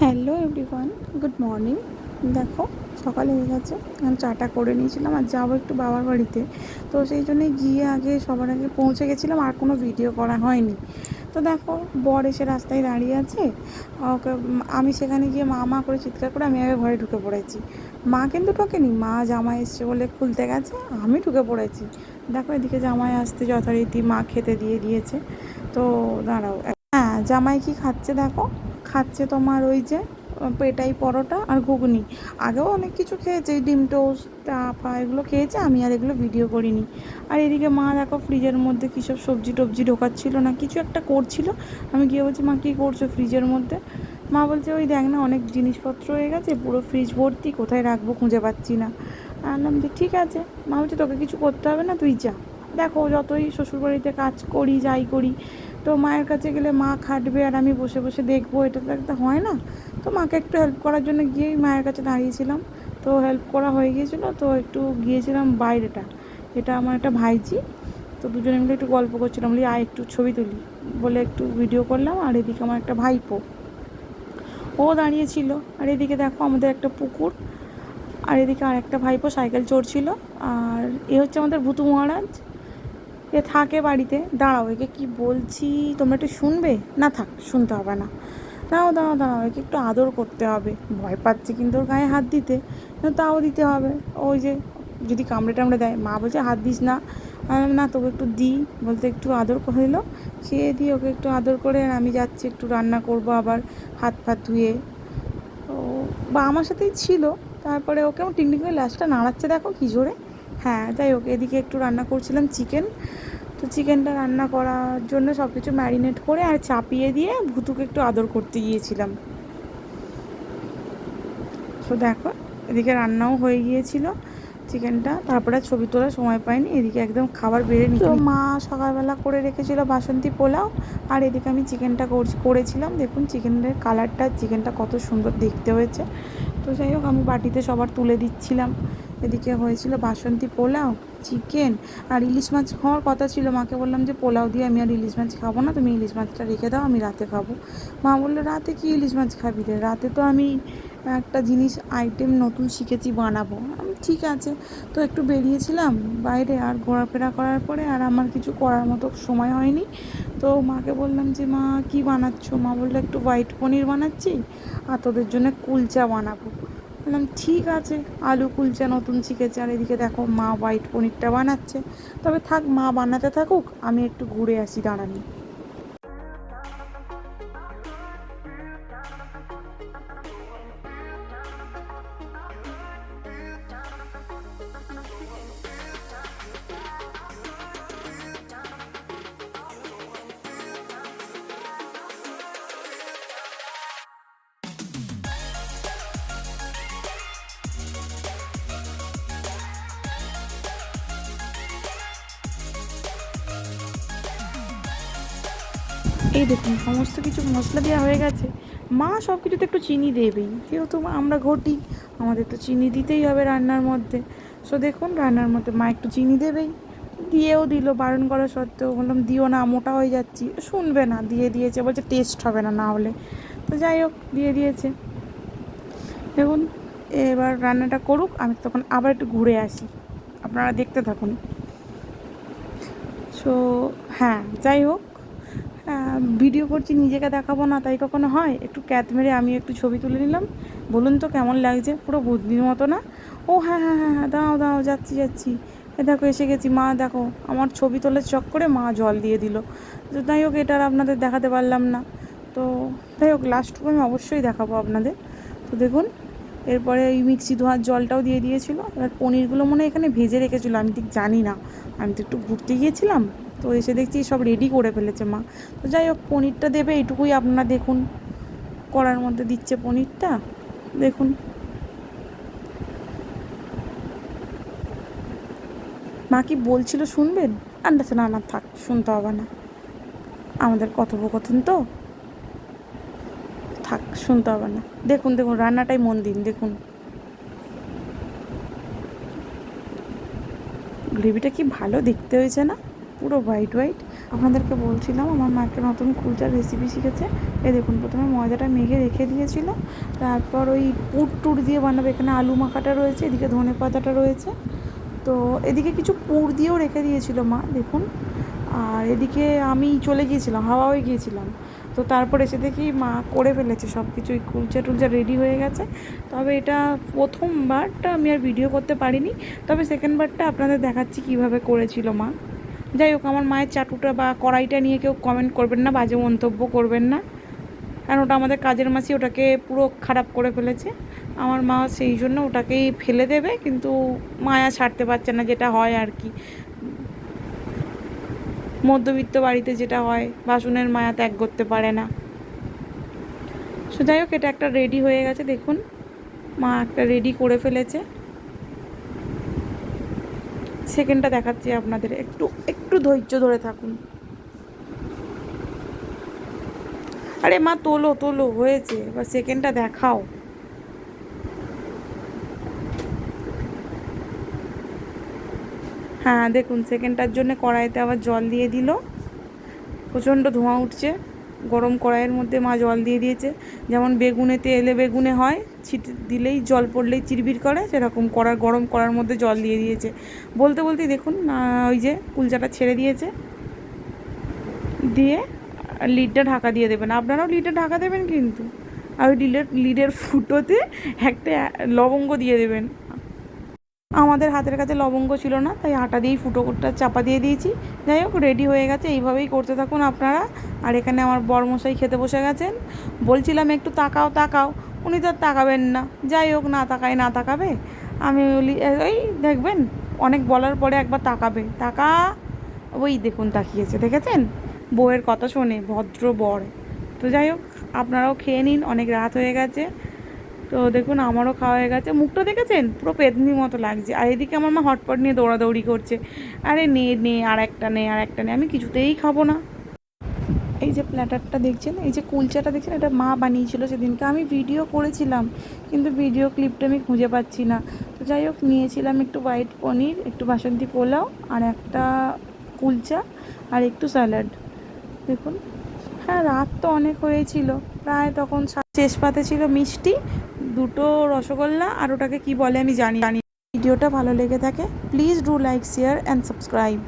Hello everyone, good morning. দেখো সকাল হয়ে গেছে, আমি চাটা করে নিয়েছিলাম আর যাবো একটু বাবার বাড়িতে। তো সেই জন্যই গিয়ে আগে সবার আগে পৌঁছে গেছিলাম, আর কোনো ভিডিও করা হয়নি। তো দেখো বর এসে রাস্তায় দাঁড়িয়ে আছে, ওকে আমি সেখানে গিয়ে মা মা করে চিৎকার করে আমি আগে ঘরে ঢুকে পড়েছি। মা কিন্তু ঢোকেনি, মা জামাই এসছে বলে খুলতে গেছে, আমি ঢুকে পড়েছি। দেখো এদিকে জামাই আসতে যথারীতি মা খেতে দিয়ে দিয়েছে। তো দাঁড়াও, হ্যাঁ জামাই কি খাচ্ছে দেখো, খাচ্ছে তোমার ওই যে পেটাই পরোটা আর ঘুগনি। আগেও অনেক কিছু খেয়েছে, ডিম টোস্ট চা ফা এগুলো খেয়েছে, আমি আর এগুলো ভিডিও করিনি। আর এদিকে মা দেখো ফ্রিজের মধ্যে কী সব সবজি টবজি ঢোকাচ্ছিল না কিছু একটা করছিল। আমি গিয়ে বলছি মা কী করছো ফ্রিজের মধ্যে? মা বলছে ওই দেখ না অনেক জিনিসপত্র হয়ে গেছে, পুরো ফ্রিজ ভর্তি, কোথায় রাখবো খুঁজে পাচ্ছি না। আনলাম যে ঠিক আছে। মা বলছে তোকে কিছু করতে হবে না, তুই যা। দেখো যতই শ্বশুরবাড়িতে কাজ করি যাই করি, তো মায়ের কাছে গেলে মা খাটবে আর আমি বসে বসে দেখবো, এটা তো একটা হয় না। তো মাকে একটু হেল্প করার জন্য গিয়েই মায়ের কাছে দাঁড়িয়েছিলাম। তো হেল্প করা হয়ে গিয়েছিলো, তো একটু গিয়েছিলাম বাইরেটা। এটা আমার একটা ভাইজি। তো দুজনে মিলে একটু গল্প করছিলাম, বলি আয় একটু ছবি তুলি বলে একটু ভিডিও করলাম। আর এদিকে আমার একটা ভাইপো, ও দাঁড়িয়েছিল। আর এদিকে দেখো আমাদের একটা পুকুর, আর এদিকে আর একটা ভাইপো সাইকেল চড়ছিল। আর এ হচ্ছে আমাদের ভুতু মহারাজ, এ থাকে বাড়িতে। দাঁড়াও একে কি বলছি তোমরা একটু শুনবে? না থাক, শুনতে হবে না। দাঁড়াও দাঁড়াও দাঁড়াও, একে একটু আদর করতে হবে। ভয় পাচ্ছে কিন্তু ওর গায়ে হাত দিতে, তাও দিতে হবে। ওই যে যদি কামড়ে টামড়ে দেয়, মা বলছে হাত দিস না। না তোকে একটু দিই বলতে একটু আদর হইলো, খেয়ে দিয়ে ওকে একটু আদর করে আর আমি যাচ্ছি একটু রান্না করব আবার, হাত ফাত ধুয়ে। তো বা আমার সাথেই ছিল। তারপরে ওকে আমার টিকটিক করে লাশটা নাড়াচ্ছে দেখো কী জোরে। হ্যাঁ যাই হোক, এদিকে একটু রান্না করছিলাম চিকেন। তো চিকেনটা রান্না করার জন্য সব কিছু ম্যারিনেট করে আর চাপিয়ে দিয়ে ভুতুকে একটু আদর করতে গিয়েছিলাম। তো দেখো এদিকে রান্নাও হয়ে গিয়েছিল চিকেনটা, তারপরে ছবি তোলার সময় পাইনি, এদিকে একদম খাবার বেড়ে নিত। মা সকালবেলা করে রেখেছিল বাসন্তী পোলাও, আর এদিকে আমি চিকেনটা করেছিলাম। দেখুন চিকেনের কালারটা, চিকেনটা কত সুন্দর দেখতে হয়েছে। তো যাই হোক আমি বাটিতে সবার তুলে দিচ্ছিলাম। এদিকে হয়েছিল বাসন্তী পোলাও, চিকেন আর ইলিশ মাছ খাওয়ার কথা ছিল। মাকে বললাম যে পোলাও দিয়ে আমি আর ইলিশ মাছ খাবো না, তুমি ইলিশ মাছটা রেখে দাও, আমি রাতে খাবো। মা বললো রাতে কি ইলিশ মাছ খাবি রে? রাতে তো আমি একটা জিনিস আইটেম নতুন শিখেছি বানাবো। আমি ঠিক আছে। তো একটু বেরিয়েছিলাম বাইরে, আর ঘোরাফেরা করার পরে আর আমার কিছু করার মতো সময় হয়নি। তো মাকে বললাম যে মা কি বানাচ্ছো? মা বললো একটু হোয়াইট পনির বানাচ্ছি আর তোদের জন্য কুলচা বানাবো। বললাম ঠিক আছে, আলু কুলচা নতুন শিখেছে। আর এদিকে দেখো মা হোয়াইট পনিরটা বানাচ্ছে। তবে থাক, মা বানাতে থাকুক, আমি একটু ঘুরে আসি, দাঁড়ানি। এই দেখুন সমস্ত কিছু মশলা দেওয়া হয়ে গেছে। মা সব কিছুতে একটু চিনি দেবেই, যেহেতু আমরা ঘটি, আমাদের তো চিনি দিতেই হবে রান্নার মধ্যে। সো দেখুন রান্নার মধ্যে মা একটু চিনি দেবেই, দিয়েও দিল বারণ করা সত্ত্বেও। বললাম দিও না, মোটা হয়ে যাচ্ছি। শুনবে না, দিয়ে দিয়েছে, বলছে টেস্ট হবে না না হলে। তো যাই হোক দিয়ে দিয়েছে। দেখুন এবার রান্নাটা করুক, আমি তখন আবার একটু ঘুরে আসি, আপনারা দেখতে থাকুন। সো হ্যাঁ যাই হোক, ভিডিও করছি নিজেকে দেখাবো না তাই কখনো হয়? একটু ক্যাত মেরে আমি একটু ছবি তুলে নিলাম। বলুন তো কেমন লাগছে? পুরো বুদ্ধির মতো না? ও হ্যাঁ হ্যাঁ হ্যাঁ হ্যাঁ, দাঁড়াও দাঁড়াও, যাচ্ছি যাচ্ছি। এ দেখো এসে গেছি। মা দেখো আমার ছবি তোলার চক্করে মা জল দিয়ে দিল। তো যাই হোক এটা আর আপনাদের দেখাতে পারলাম না। তো যাই হোক লাস্টটুকু আমি অবশ্যই দেখাবো আপনাদের। তো দেখুন এরপরে ওই মিক্সি ধোয়ার জলটাও দিয়ে দিয়েছিলো। এবার পনিরগুলো মনে হয় এখানে ভেজে রেখেছিলো, আমি ঠিক জানি না, আমি তো একটু ঘুরতে গিয়েছিলাম। তো এসে দেখছি সব রেডি করে ফেলেছে মা। তো যাই হোক পনিরটা দেবে এইটুকুই আপনারা দেখুন, কড়ার মধ্যে দিচ্ছে পনিরটা দেখুন। মা কি বলছিল শুনবেন? আন্দাজ না, না থাক, শুনতে হবে না, আমাদের কথোপকথন তো, থাক শুনতে হবে না। দেখুন দেখুন রান্নাটাই মন দিন, দেখুন গ্রেভিটা কি ভালো দেখতে হয়েছে না, পুরো হোয়াইট হোয়াইট। আপনাদেরকে বলছিলাম আমার মা একটা নতুন কুলচার রেসিপি শিখেছে। এই দেখুন, প্রথমে ময়দাটা মেখে রেখে দিয়েছিল, তারপর ওই পুর টুর দিয়ে বানাবে। এখানে আলু মাখাটা রয়েছে, এদিকে ধনে পাতাটা রয়েছে, তো এদিকে কিছু পুর দিয়েও রেখে দিয়েছিল মা, দেখুন। আর এদিকে আমি চলে গিয়েছিলাম, হাওয়া হয়ে গিয়েছিলাম, তো তারপর এসে দেখি মা করে ফেলেছে সব কিছু, কুলচা টুলচা রেডি হয়ে গেছে। তবে এটা প্রথমবারটা আমি আর ভিডিও করতে পারিনি, তবে সেকেন্ডবারটা আপনাদের দেখাচ্ছি কীভাবে করেছিল মা। যাই হোক, আমার মায়ের চাটুটা বা কড়াইটা নিয়ে কেউ কমেন্ট করবেন না, বাজে মন্তব্য করবেন না, কারণ ওটা আমাদের কাজের মাসি ওটাকে পুরো খারাপ করে ফেলেছে। আমার মা সেই জন্য ওটাকেই ফেলে দেবে, কিন্তু মায়া ছাড়তে পারছে না, যেটা হয় আর কি, মধ্যবিত্ত বাড়িতে যেটা হয়, বাসনের মায়া ত্যাগ করতে পারে না। সো যাই হোক, এটা একটা রেডি হয়ে গেছে, দেখুন মা একটা রেডি করে ফেলেছে। সেকেন্ডটা দেখাচ্ছি আপনাদের, একটু একটু ধৈর্য ধরে থাকুন। আরে মা তোলো তোলো, হয়েছে, এবার সেকেন্ডটা দেখাও। হ্যাঁ দেখুন, সেকেন্ডটার জন্য কড়াইতে আবার জল দিয়ে দিল, প্রচণ্ড ধোঁয়া উঠছে। গরম কড়াইয়ের মধ্যে মা জল দিয়ে দিয়েছে, যেমন বেগুনে তেলে বেগুনে হয়, ছিটে দিলেই জল পড়লেই চিরবির করে, সেরকম গরম কড়ার মধ্যে জল দিয়ে দিয়েছে। বলতে বলতেই দেখুন ওই যে কুলচাটা ছেড়ে দিয়েছে, দিয়ে লিডটা ঢাকা দিয়ে দেবেন। আপনারাও লিডটা ঢাকা দেবেন কিন্তু, আর ওই লিডের ফুটোতে একটা লবঙ্গ দিয়ে দেবেন। আমাদের হাতের কাছে লবঙ্গ ছিল না, তাই আটা দিয়েই ফুটোটা চাপা দিয়ে দিয়েছি। যাই হোক, রেডি হয়ে গেছে, এইভাবেই করতে থাকুন আপনারা। আর এখানে আমার বরমশাই খেতে বসে গেছেন। বলছিলাম একটু তাকাও তাকাও, উনি তো আর তাকাবেন না। যাই হোক, না তাকায় না তাকাবে, আমি বলি ওই দেখবেন, অনেক বলার পরে একবার তাকাবে, ওই দেখুন তাকিয়েছে, দেখেছেন, বউয়ের কথা শোনে, ভদ্র বর। তো যাই হোক, আপনারাও খেয়ে নিন, অনেক রাত হয়ে গেছে। তো দেখুন আমারও খাওয়া হয়ে গেছে, মুখটা দেখেছেন পুরো পেতনির মতো লাগছে। আর এদিকে আমার মা হটপট নিয়ে দৌড়াদৌড়ি করছে, আরে নে নে আর একটা নে আর একটা নে, আমি কিছুতেই খাবো না। এই যে প্ল্যাটারটা দেখছেন, এই যে কুলচাটা দেখছেন, এটা মা বানিয়েছিল সেদিনকে, আমি ভিডিও করেছিলাম কিন্তু ভিডিও ক্লিপটা আমি খুঁজে পাচ্ছি না। তো যাই হোক, নিয়েছিলাম একটু হোয়াইট পনির, একটু বাসন্তী পোলাও, আর একটা কুলচা, আর একটু স্যালাড। দেখুন, হ্যাঁ রাত তো অনেক হয়েছিল, প্রায় তখন শেষ পাতে ছিল মিষ্টি, দুটো রসগোল্লা, আর ওটাকে কি বলে আমি জানি। ভিডিওটা ভালো লেগে থাকে please do like, share and subscribe.